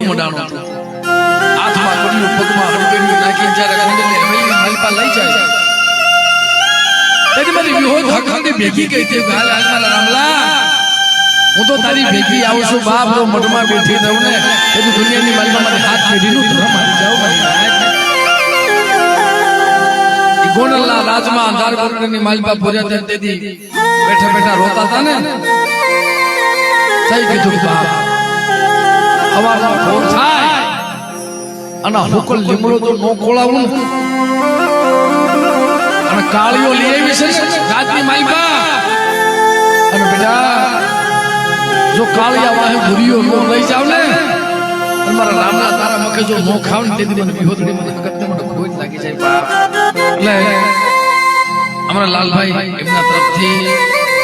મોડાનો હાથમાં પડ્યું પગમાં હળગડ્યું નાખી જ્યારે ગંગને હવેલી માલપા લઈ જાય તેથી મારી વિહોત હકની ભેગી ગઈ તે ગાલ હાલમાં રામલા હું તો તારી ભેગી આવું છું બાપ રો મઢમાં બેઠી રહું ને તેથી દુનિયાની માલમાં મારી હાથ પેઢીનું ધર્મ આવી જાવ મારી ગોંડલના રાજમાં અંધાર ગોંડલની માલપા પૂર્યા તેથી બેઠા બેઠા રોતા હતા ને થઈ કીધું બાપ અવારમાં ઢોર થાય અને હુકલ લીમડો તો નો ખોળાવું અને કાળીઓ લઈ આવી છે રાતની માલપા અને બેટા જો કાળિયા વાહે ભૂરીઓ નો લઈ જાવ ને મારા રામના તારા મકે જો નો ખાવ ને તેથી મને વિહોતડી મને કદને મને કોઈ લાગી જાય બાપ એટલે અમારા લાલભાઈ એમના તરફથી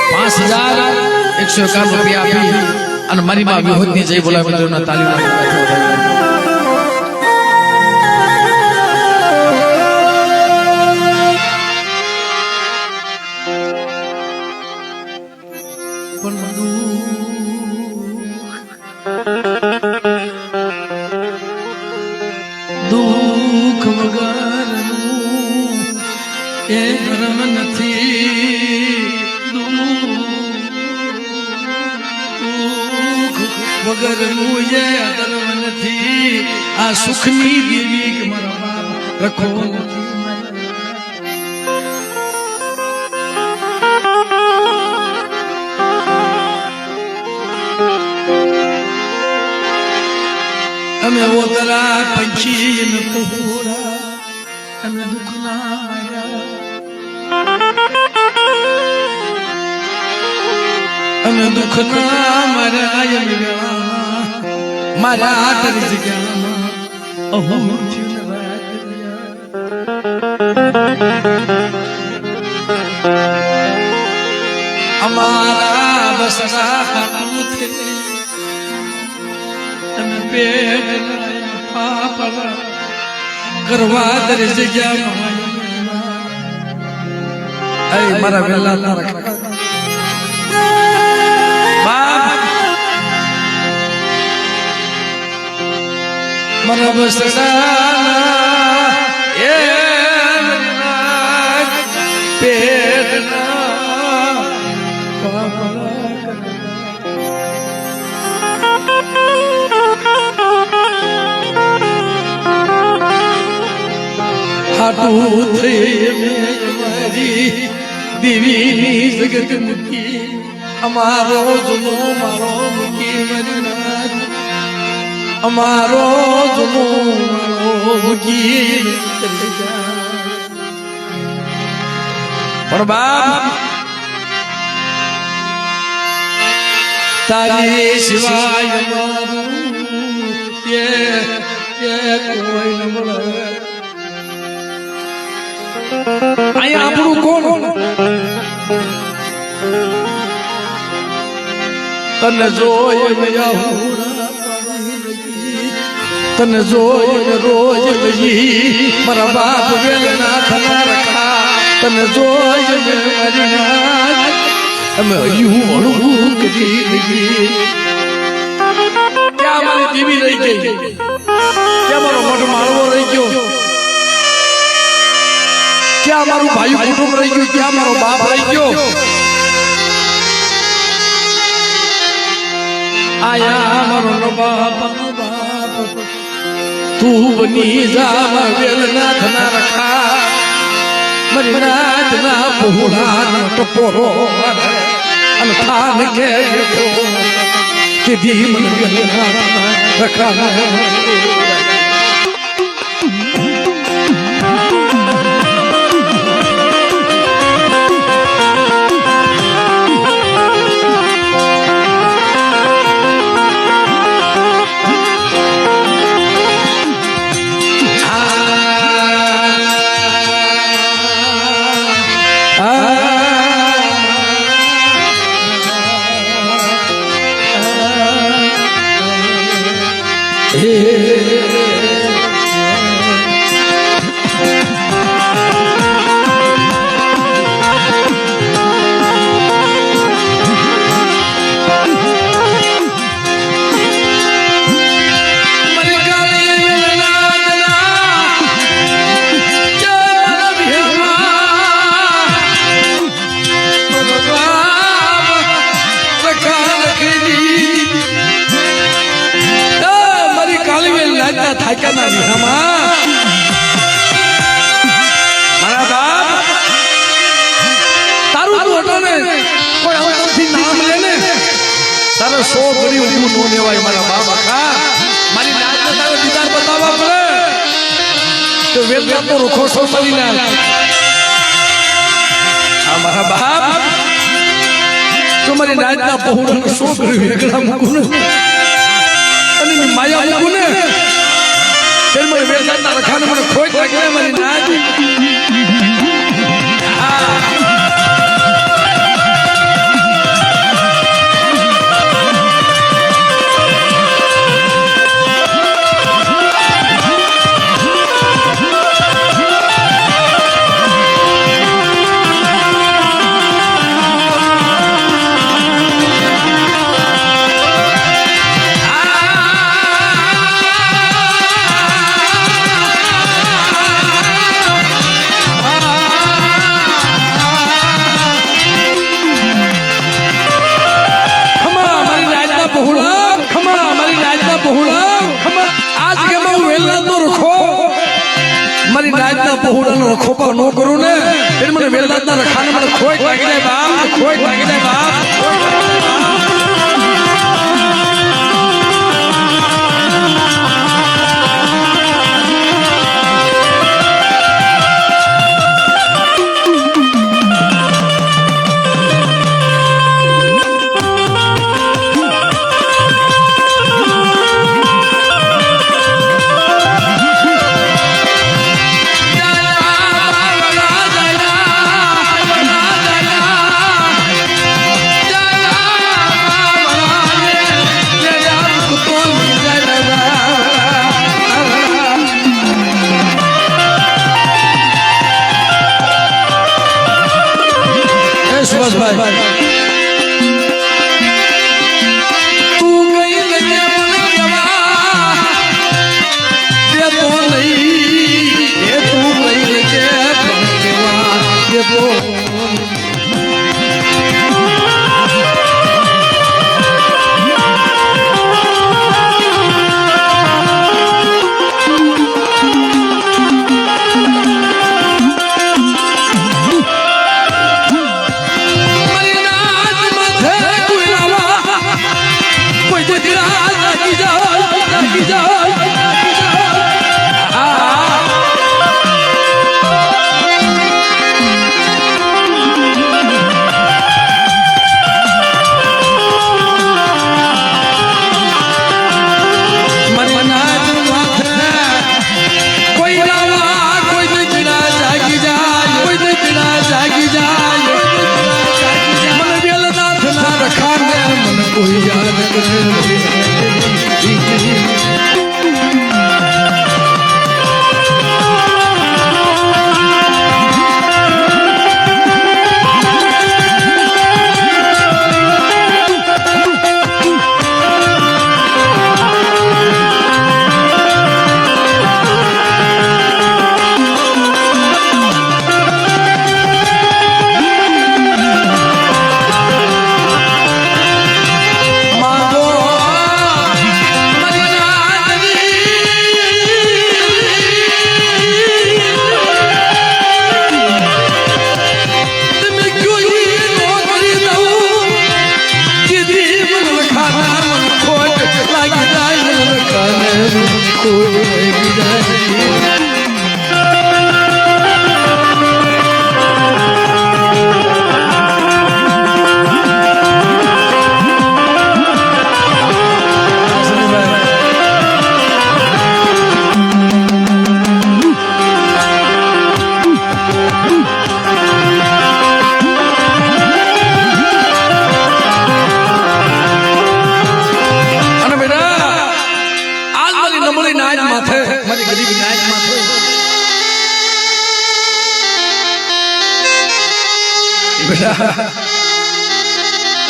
5151 રૂપિયા આપી અને મારી માં વિહોતની જય બોલાવે મિત્રોના તાલીમ દુઃખ વગરનું એ ધર્મ નથી વગરનું એ ધર્મ નથી આ સુખની દેવી કે મારા બાપ રખો અમે ઓતરા પંછી ન પૂરા અમે દુખના અમે દુખના મરાય મારા આતર જગ્યામાં અહો અમારા બસરા હાટું અમે પેટ પાપડ કરવા દર જગ્યામાં અય મારા વેલા તારા મારા બસડા એ પેટના હાટું થઈ મારી દેવીની જગત મૂકી અમારો જુનો મારો મૂકી મરનાર અમારો જુનો મારો મૂકી પણ બાપ તારી સિવાય અમારું એ કોઈ ન મળે અહીંયા આપણું કોણ તને જોઈ તને જોઈ રોજ લઈ મારા બાપ વેલના થના રખા તને જોઈ અમે હયું હળવું કરી લઈ ક્યાં મારી દેવી રહી ગઈ ક્યાં મારો મઠ માળવો રહી ગયો ક્યાં મારું ભાઈ કુટુંબ રહી ગયું ક્યાં મારો બાપ રહી ગયો આયા મારો બાપ તું બની જા વેલના થના રખા મરી નાથના પહોળા ટપોરો અને થાન કે કે ધી મન વેલના રખા થાક્યાના વિહામાં મારા બાપ તારું તું હતો ને કોઈ અંતરથી નામ લે ને તારે 100 ઘડી ઊભું નો લેવાય મારા બાપ આખા મારી નાચને તારે દીદાર બતાવવા પડે તો વેલકા તો રૂખો સો મળી ના આ મારા બાપ તમારી નાચના પહોળાને 100 ઘડી વેગળા મૂકું અને માયા મૂકું ને ત્યારે મારી વેલકાના રખાને મને ખોટ લાગે મારી નાચ પહોળાનો ખોપા નો કરું ને એટલે મને વેલદાદના રખાને મને ખોટ લાગી જાય બાપ ખોટ લાગી જાય બાપ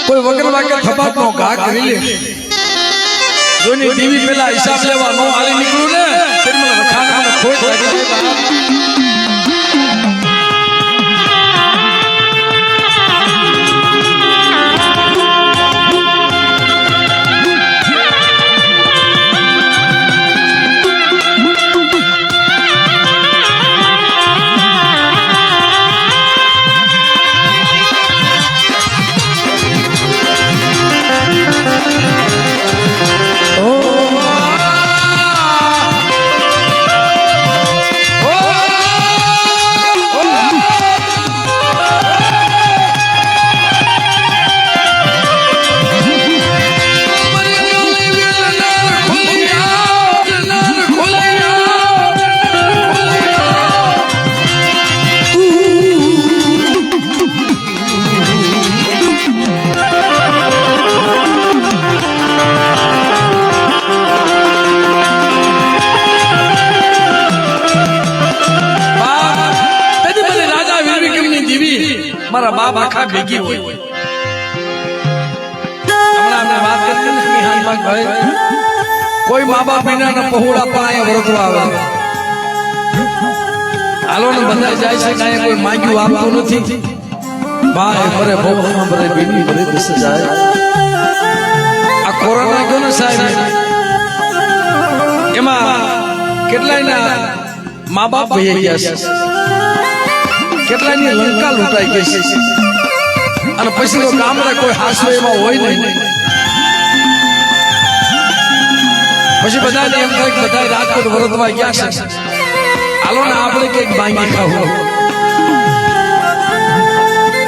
કોઈ વગર વાગે થપાટ નો ઘા કરી લે જોની ટીવી પેલા હિસાબ લેવા નો આલી નીકળું ને તેમ મને રખાને મને ખોટ લાગી મારા બાપ આખા ભેગી હોય હમણાં અમે વાત કરી ને મિહાનભાઈ ભાઈ કોઈ મા બાપ વિના પહોળા પણ અહીંયા વર્તવા આવે હાલો ને બધા જાય છે કાંઈ કોઈ માંગ્યું આપતું નથી ભાઈ ભરે ભોગમાં ભરે બીની ભરે દસ જાય આ કોરોના ગયો ને સાહેબ એમાં કેટલાયના મા બાપ ભઈ ગયા છે કેટલાયની લંકા લૂંટાઈ ગઈ છે અને પછી તો ગામડા કોઈ હાસો એમાં હોય નહીં પછી બધા એમ થાય કે બધા રાજકોટ વરતવા ગયા છે હાલો ને આપણે કઈક માંગી ખાવું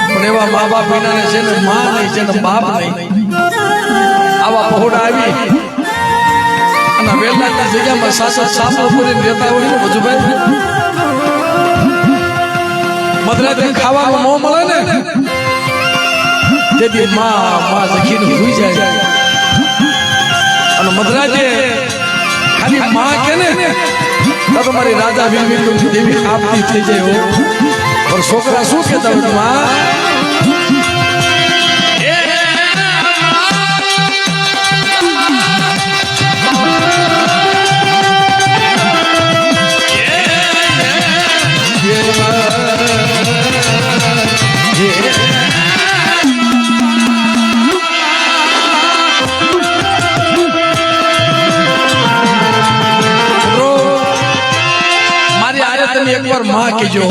પણ એવા મા બાપ વિના છે ને મા નહીં છે ને બાપ નહીં આવા પહોળા આવી અને વેલાની જગ્યામાં સાસુ સાસુ કરીને રહેતા હોય ને મજુભાઈ મધરાત્રે ખાવાનું ન મળે ને તેથી માં જખીને સુઈ જાય અને મધરાજે ખાલી માં કે ને તો તમારી રાજા વિલવિલ દેવી આપતી થઈ જાય પણ છોકરા શું કહેતા હોય માં એકવાર માં કહેજો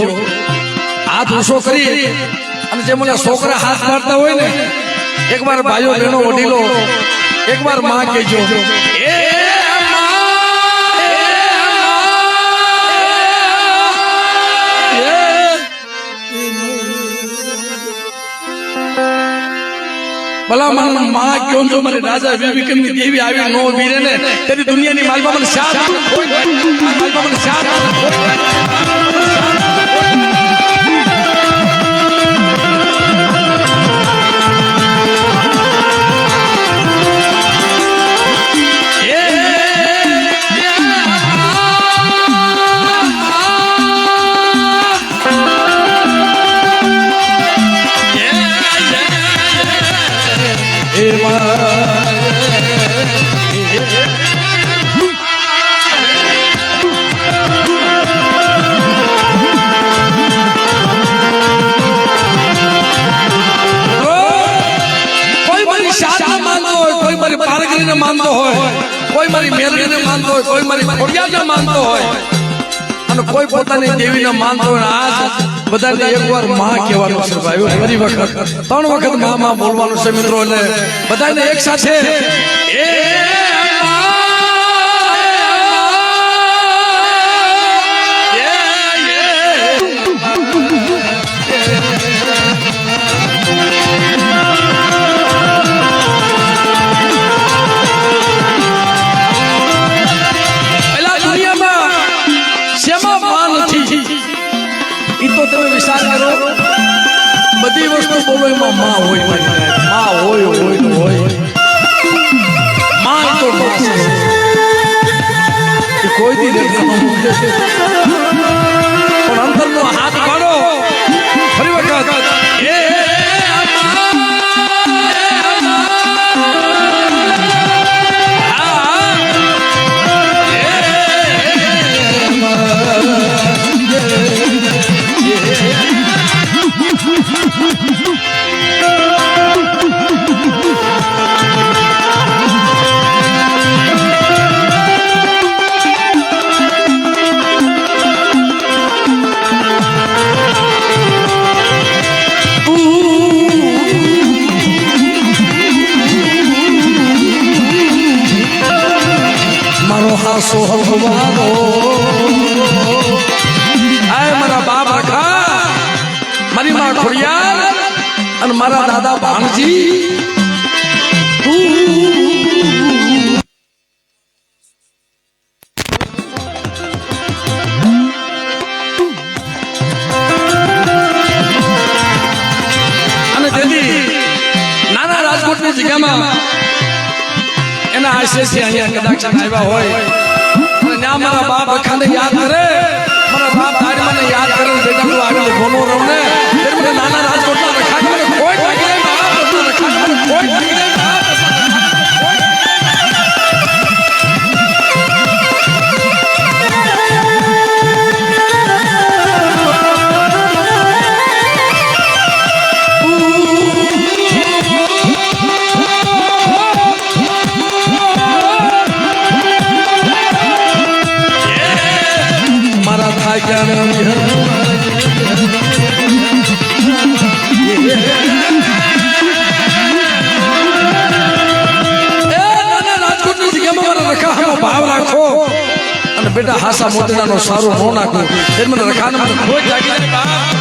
હાથ ઊંચો કરી અને જે મને છોકરા હાથ મારતા હોય ને એકવાર ભાઈઓ બહેનો વડીલો એકવાર માં કહેજો ભલા મારા માં ક્યો જો મારે રાજા વિક્રમની દેવી આવી નો વીરે ને તેની દુનિયાની માલમાં મને સાથ કોઈ માલમાં મને સાથ માનતો હોય કોઈ મારી મેલડીને માનતો હોય કોઈ મારી ખોડિયાને માનતો હોય અને કોઈ પોતાની દેવીને માનતો હોય આ બધાને એકવાર માં કહેવાનું છે ભાઈ ફરી વખત 3 વખત માં બોલવાનું છે મિત્રો એટલે બધાને એક સાથે તમે વિચાર કરો બધી વસ્તુ બોલો એમાં માં હોય માં હોય માં તો કોઈ દી પણ અંતરનો હાથ પાડો ફરી વખત સોહવાનો આય મારા બાપ રખા મારી માં ખોડિયાર અને મારા દાદા ભાણજી અને તેથી નાના રાજકોટની જગ્યામાં એના આશયથી અહીંયા કદાચ આવ્યા હોય ના મારા બાપ અખાને યાદ કરે મારા બાપ તારી મને યાદ કરે બેટા તું આગળ ભણો રહો ને નાના રાજકોટના ભાવ રાખો અને બેટા હાસા મોતીડાનો સારો નો નાખો એ મને રખાને મને ખોજ લાગી જાય બાપ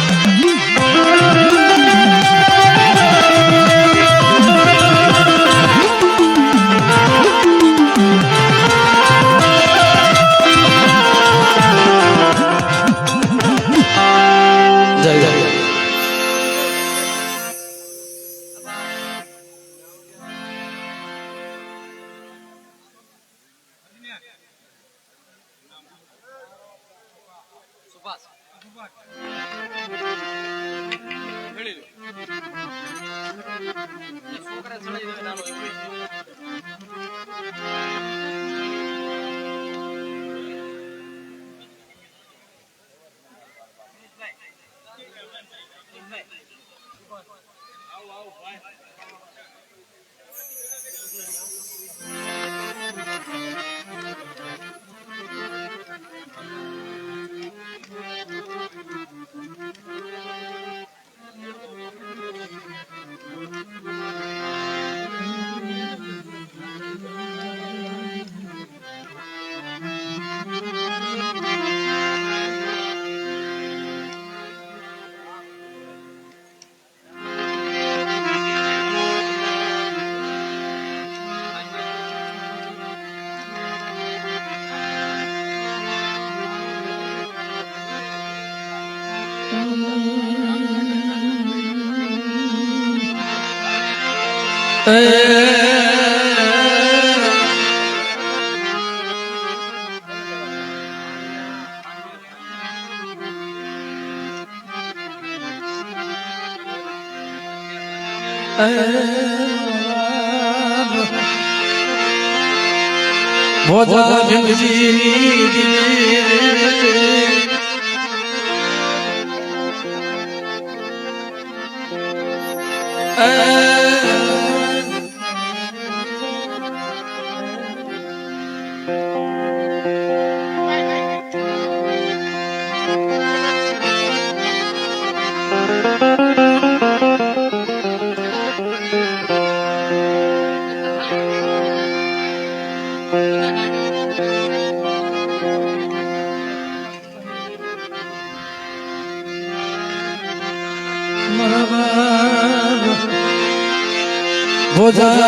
ભોજા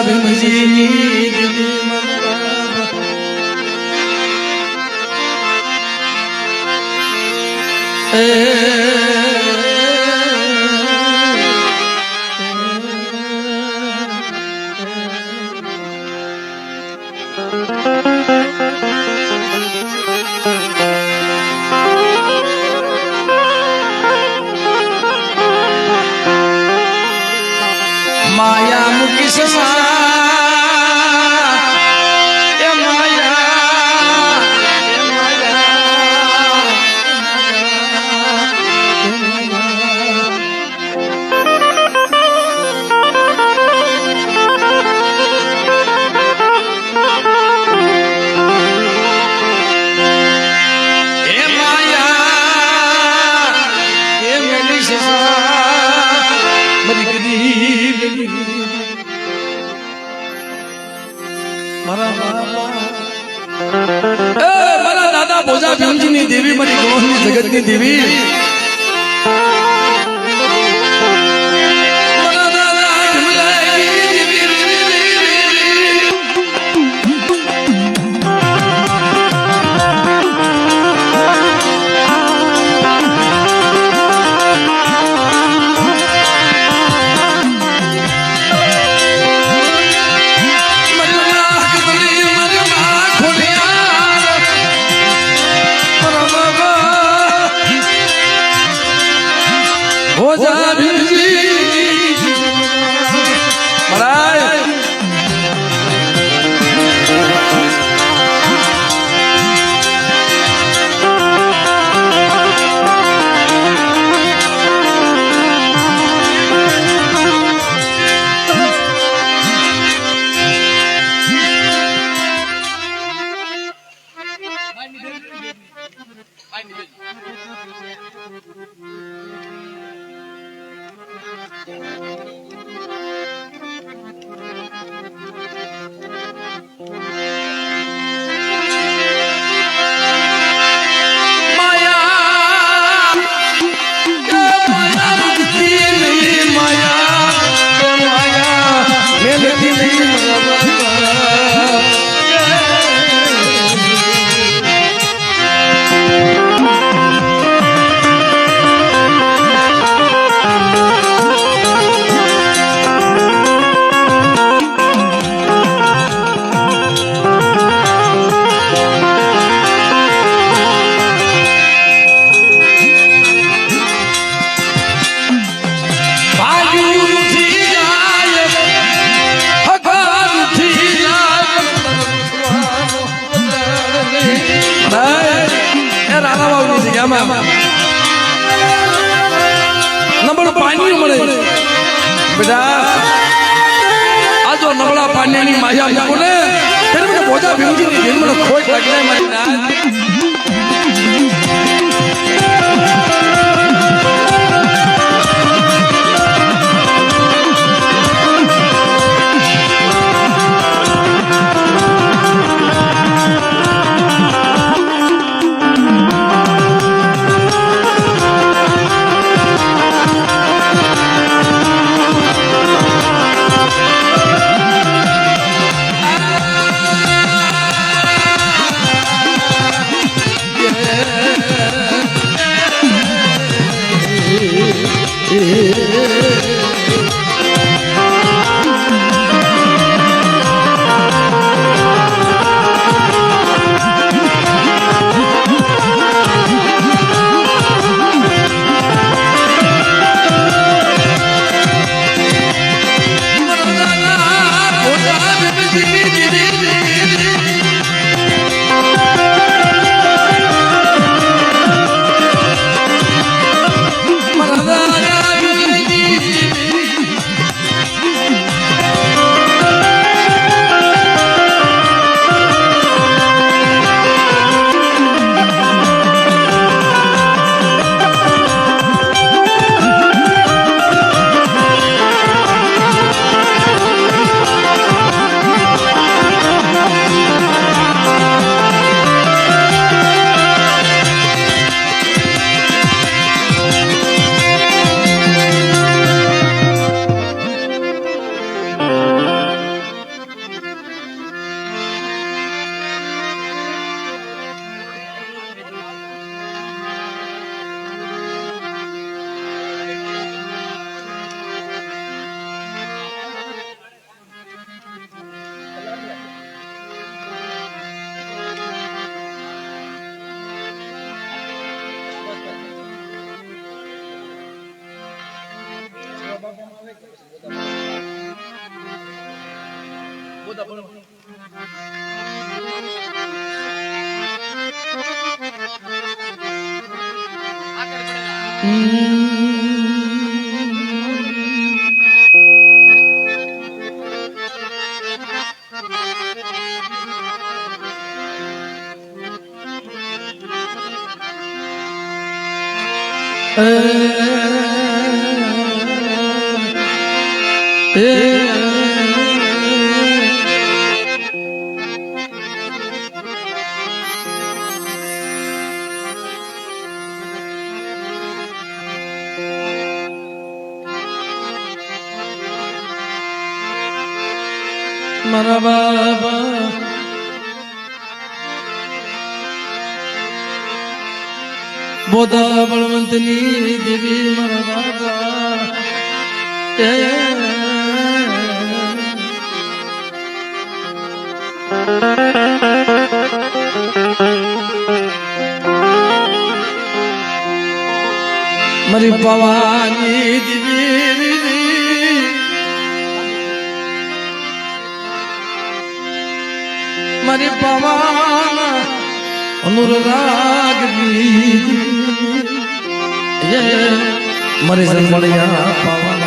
માયા મુકી મારા દાદા ભોજા ભીમજીની દેવી મારી ગોહની જગતની દેવી ભોજા ભીમજી મહારાજ રાણા બાબુની જગ્યામાં નબળું પાણી મળે બેટા. આ જો નબળા પાણીની માયા મૂકો ને ત્યારે મને બોજા ભીમજીની દિલ મને ખોટ લાગે મારી નાથ. મારા બાબા બોધા બળવંતની દેવી મારા બાબા મારી ભવાની દેવી મારી પવન અનુરાગ મારી સંભળિયા પવન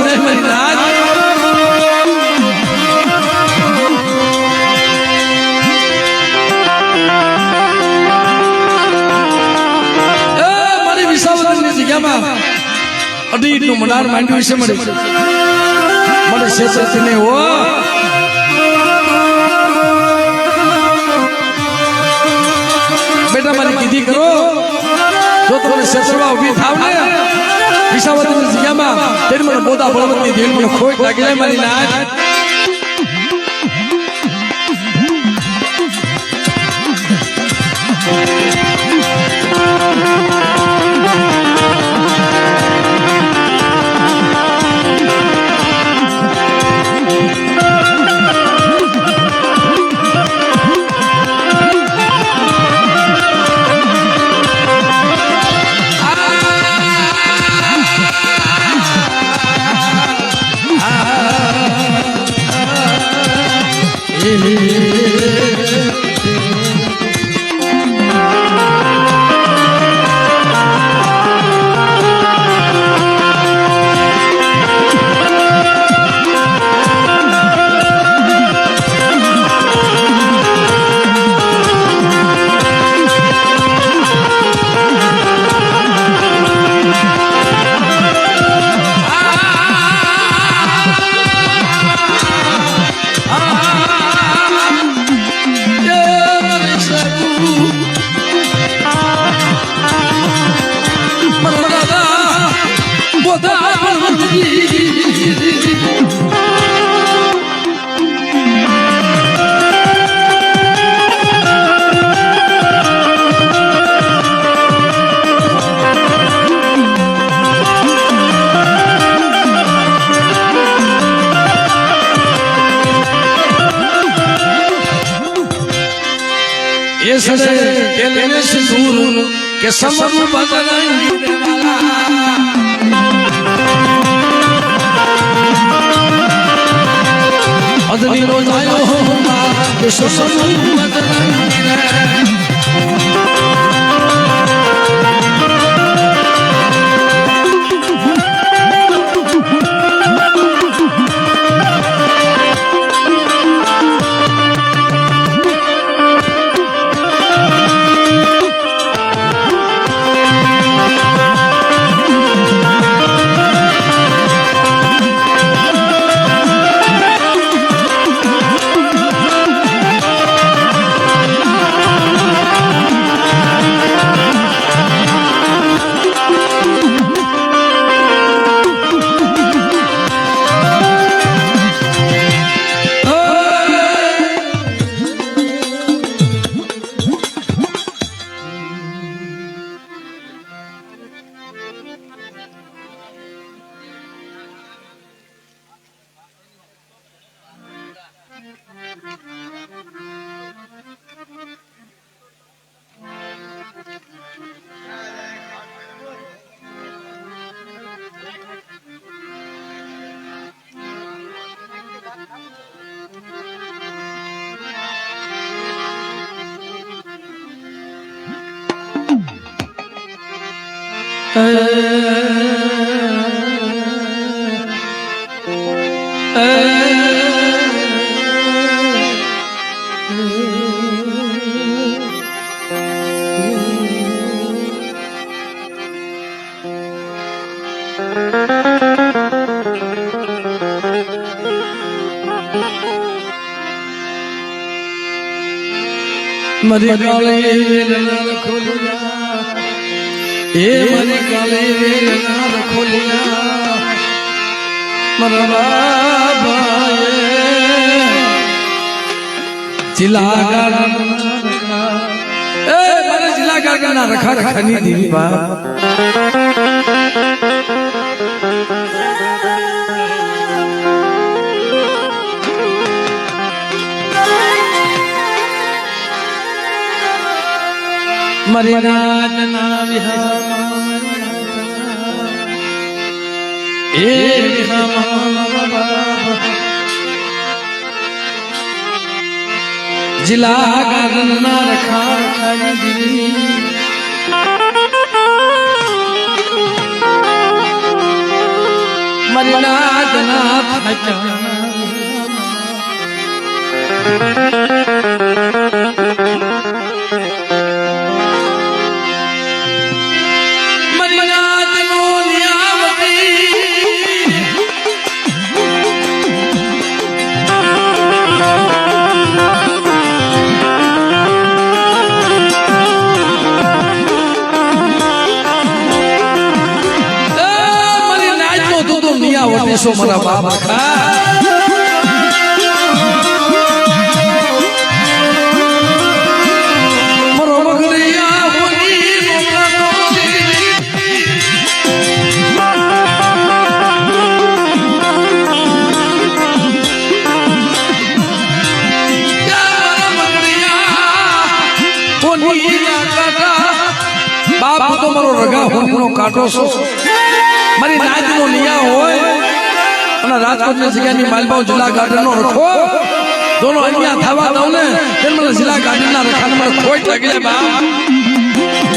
જાય મારી નાચ મારી વિસાવદરની જગ્યામાં અઢીનું મનાર માંડ્યું છે મને શેષથી નહીં હો બેટા મારી કીધી કરો જો તમને શેષમાં ઉભી થાવ ને વિસાવદરની જગ્યામાં તેની મને બોધા બળવતની દિલ મને ખોટ લાગી જાય મારી નાચ के समर बदलेंगे अदनी रोज आयो के समर बदलेंगे मरी काले नार खोलिया ए मरी काले नार खोलिया मरवा जिला ए मरे जिला गाना रखा रखनी देवी बा मरिनाजना विहार ए जिला गाना रखा મારી નાથ થાક્યા વટેશો મારા બાપ મારો મગરિયા બાપ તો મારો રગા હોનીનો કાંટો છો મારી નાજનો નિયા હોય અને રાજકોટની જગ્યાની માલબાવ જિલ્લા ગાર્ડનનો રખો દોનો અહીંયા થવા દઉં ને તેમ મને જિલ્લા ગાર્ડનના રખાને મને ખોટ લાગી જાય બાપ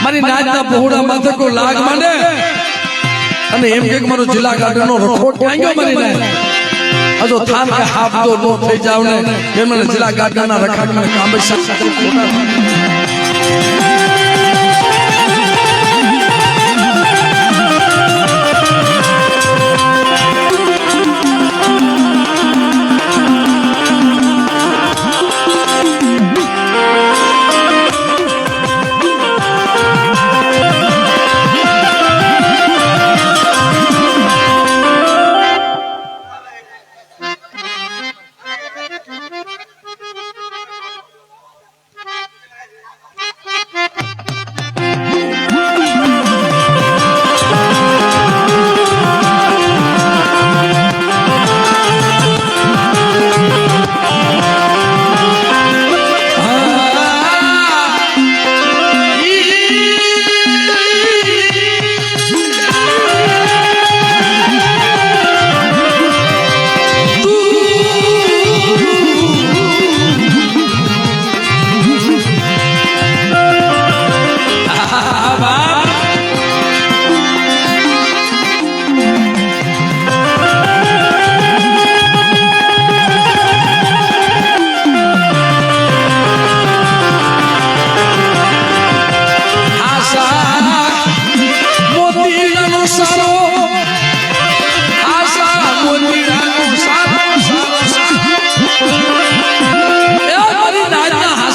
મારી નાજના પહોળા માથે કોઈ લાગ માંડે અને એમ કે મારો જિલ્લા ગાર્ડનનો રખો ક્યાં ગયો મારી નાજ હજો થાન કે હાફ તો નો થઈ જાવ ને એમ મને જિલ્લા ગાર્ડનના રખાને મને કામ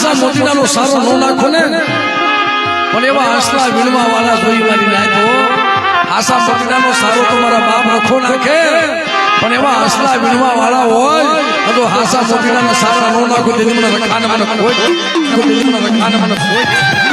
ખોટા મોતીડાનો સારો નો નાખો ને પણ એવા આસલા વીણવા વાળા જોઈ મારી નાખો આશા મોતીડાનો સારો તો મારા બાપ રખો નાખે પણ એવા આસલા વીણવા વાળા હોય તો આશા મોતીડાના સારા નો નાખો તેથી મને રખાને મને ખોટ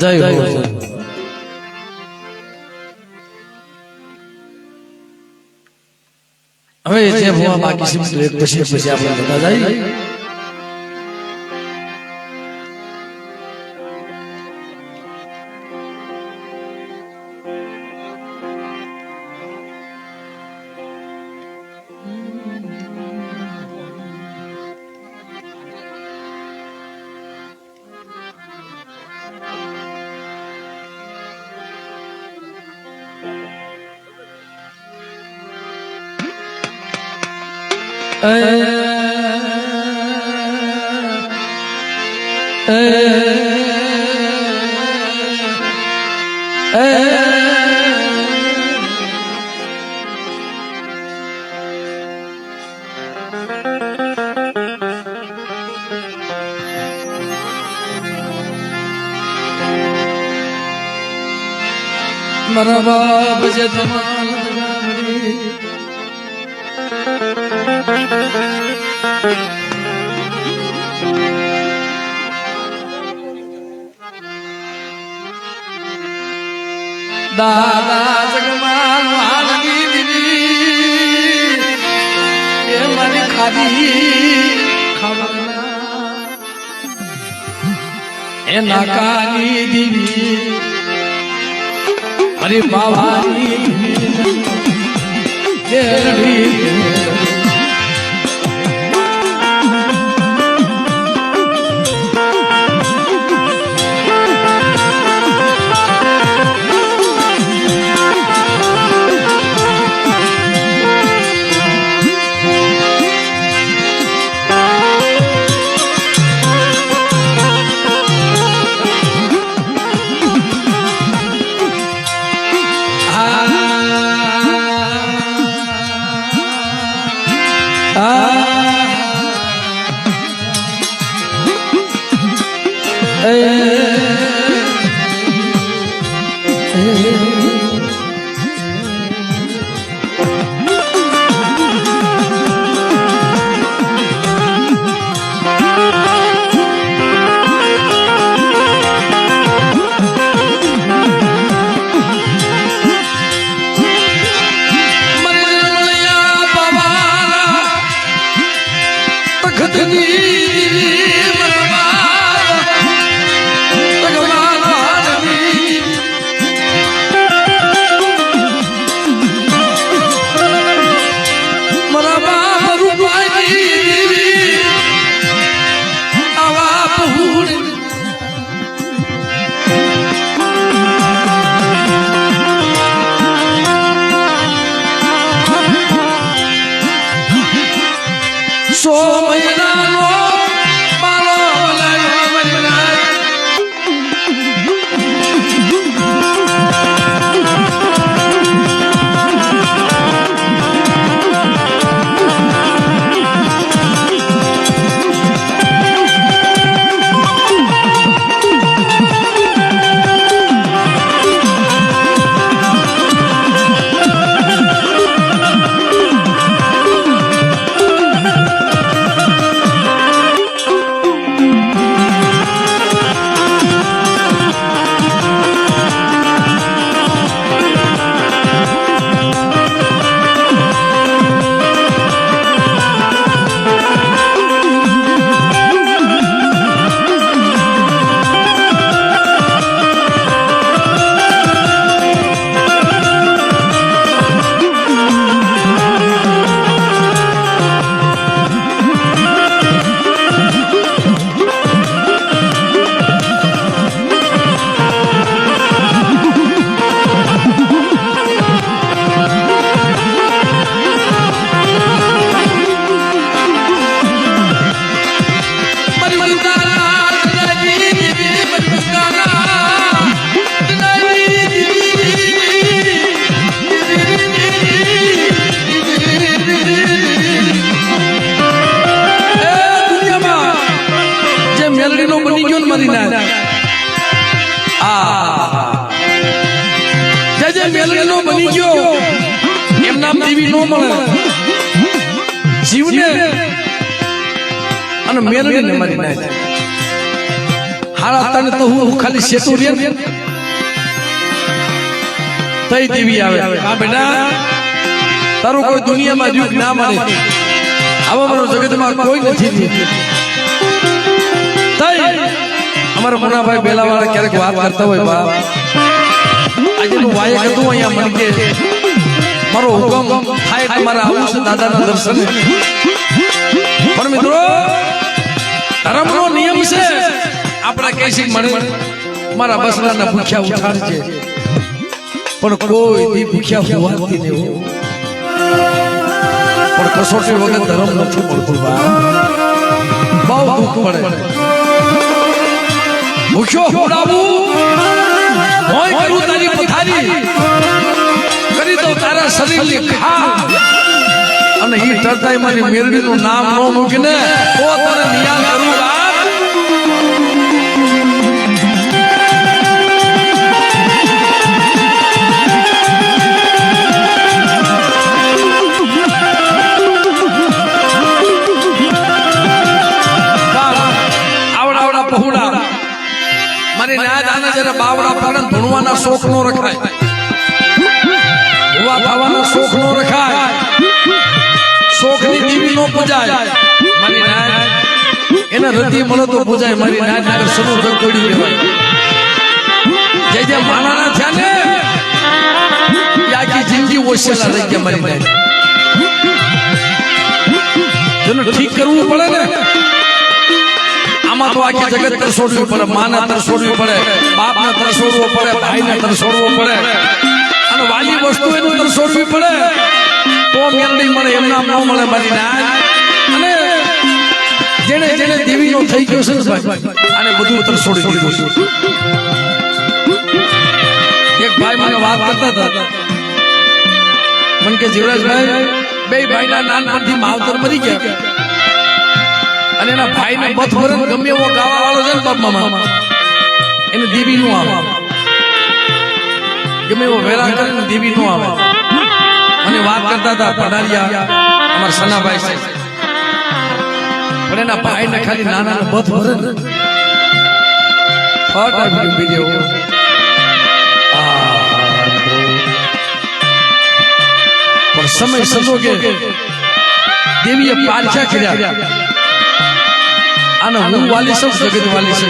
જય હો હવે જે ભવા બાકી છે એક પછી આપણે બધા જાય મારા બાપ જે દાદા જગમાન વાલની દીવી એ મારી ખાધી ખાવાના એ નાકાની દીવી અરે બાવાની જીવને અને મેલડીને મારી નાખે હારા તને તો હું ખાલી સેતું રે તઈ દેવી આવે હા બેટા તારું કોઈ દુનિયામાં દુઃખ ના મળે આવા મારો જગતમાં કોઈ નથી તઈ અમારા મુનાભાઈ બેલાવાળા ક્યારેક વાત કરતા હોય બા આજે નું વાયક હતું અહીંયા મન કે મારો હુકમ થાય કે મારા આવું છે દાદાના દર્શન પણ મિત્રો ધર્મનો નિયમ છે આપણે કૈસી મળે મારા બસરાના ભૂખ્યા ઉઠાડજે પણ કોઈ દી ભૂખ્યા હોવાથી નહીં પણ કસોટી વગર ધર્મ નથી મળતું બહુ દુઃખ પડે ભૂખ્યો હોડાવું મોય કરું તારી પથારી કરી દો તારા શરીરની ખા અને ઈ ટરતાઈ મારી મેરડીનું નામ ન મૂકીને તો તને નિયાલ કરું બાપ આવડા પહોળા મારી નાદ આને જરા બાવડા પાડે ધૂણવાના શોખ નો રખાય હુવા ખાવાના શોખ નો રખાય શોખની દેવી નો પૂજાય મારી નાદ એને રતી મળે તો પૂજાય મારી નાદ નગર સનું જગ પડી કહેવાય જે માનાના થયા ને આખી જિંદગી ઓછેલા રહી ગયા મારી નાદ જેને ઠીક કરવું પડે ને આમાં તો આખી જગત તરસોડવી પડે માને તરસોડવી પડે બાપને તરસોડવો પડે ભાઈને તરસોડવો પડે અને વાલી વસ્તુ એનું તરસોડવી પડે તો મેળવી મળે એમ નામ ન મળે મારી નાદ અને જેને જેને દેવીનો થઈ ગયો છે ને ભાઈ અને બધું તરસોડી દીધું એક ભાઈ મને વાત કરતા હતા મને કે જીવરાજભાઈ બે ભાઈના નાનપણથી માવતર મરી ગયા અને એના ભાઈને બથ ભરે ગમે એવો ગાવા વાળો છે ને બાપ મામા એને દેવી નું આવે ગમે એવો વેરા કરે ને દેવી નું આવે અને વાત કરતા હતા પડારિયા અમારા સનાભાઈ છે પણ એના ભાઈને ખાલી નાના બથ ભરે ને ફટ આવી બીજો પણ સમય સંજોગે દેવીએ પારખા કર્યા અને હું વાલી છું જગત વાલી છે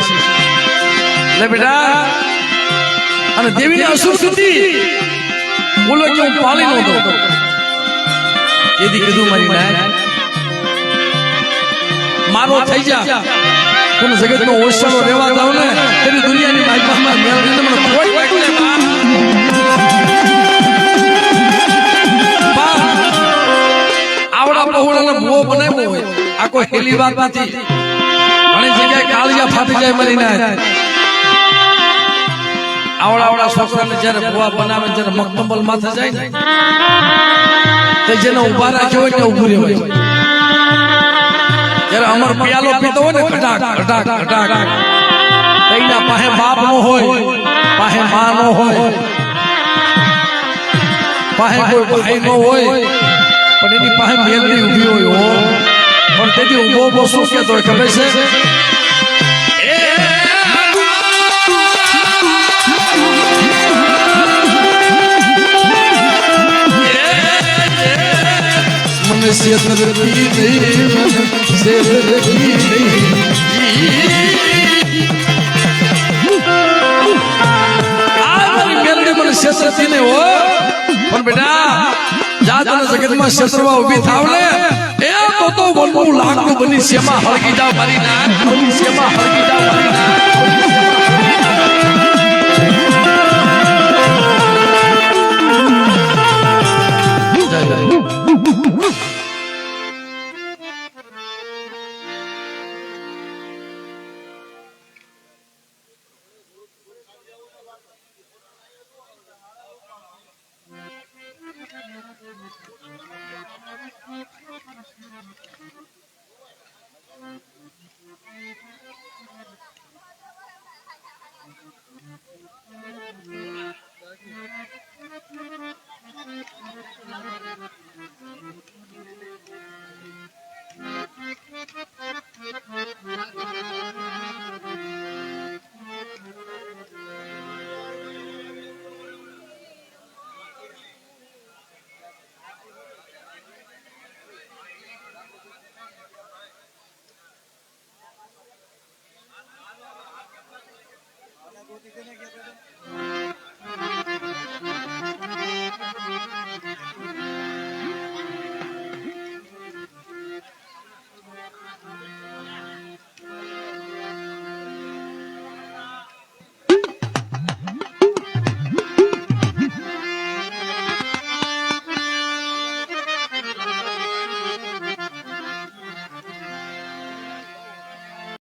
લે બેટા અને દેવીને અસુર સુધી બોલો કે હું પાળી નહોતો એથી કીધું મારી નાય મારો થઈ જા તને જગતનો ઓછાનો રહેવા દઉં ને તેની દુનિયાની માઇકમાં મેળવીને મને કોઈ વાગલે આવડા પહોળાને ભૂવો બનાવ્યો હોય આ કોઈ હેલી વાત નથી ઘણી જગ્યાએ કાળિયા ફાટી જાય મરી ના આવડા છોકરાને જયારે ભૂવા બનાવે જયારે મકતંબલ માથે જાય ને તે જેને ઉભા રાખ્યો હોય ને ઉભું રહેવાય જયારે અમર પિયાલો પીતો હોય ને ઘટાક ઘટાક ઘટાક તેના પાસે બાપ નો હોય પાસે મા નો હોય પાસે કોઈ ભાઈ નો હોય પણ એની પાસે મેલડી ઉભી હોય પણ તેથી ઉભો ઉભો શું કહેતો હોય ખબર છે મને સેતરતી નહીં સેતરતી નહીં આ મારી મેલડી મને સેતરતી નહીં હો પણ બેટા જા તને જગતમાં શસ્ત્રવા ઉભી થાવ ને એ તો વનનું લાકડું બની સેમાં હળગી જાવ મારી ના બની સેમાં હળગી જાવ મારી ના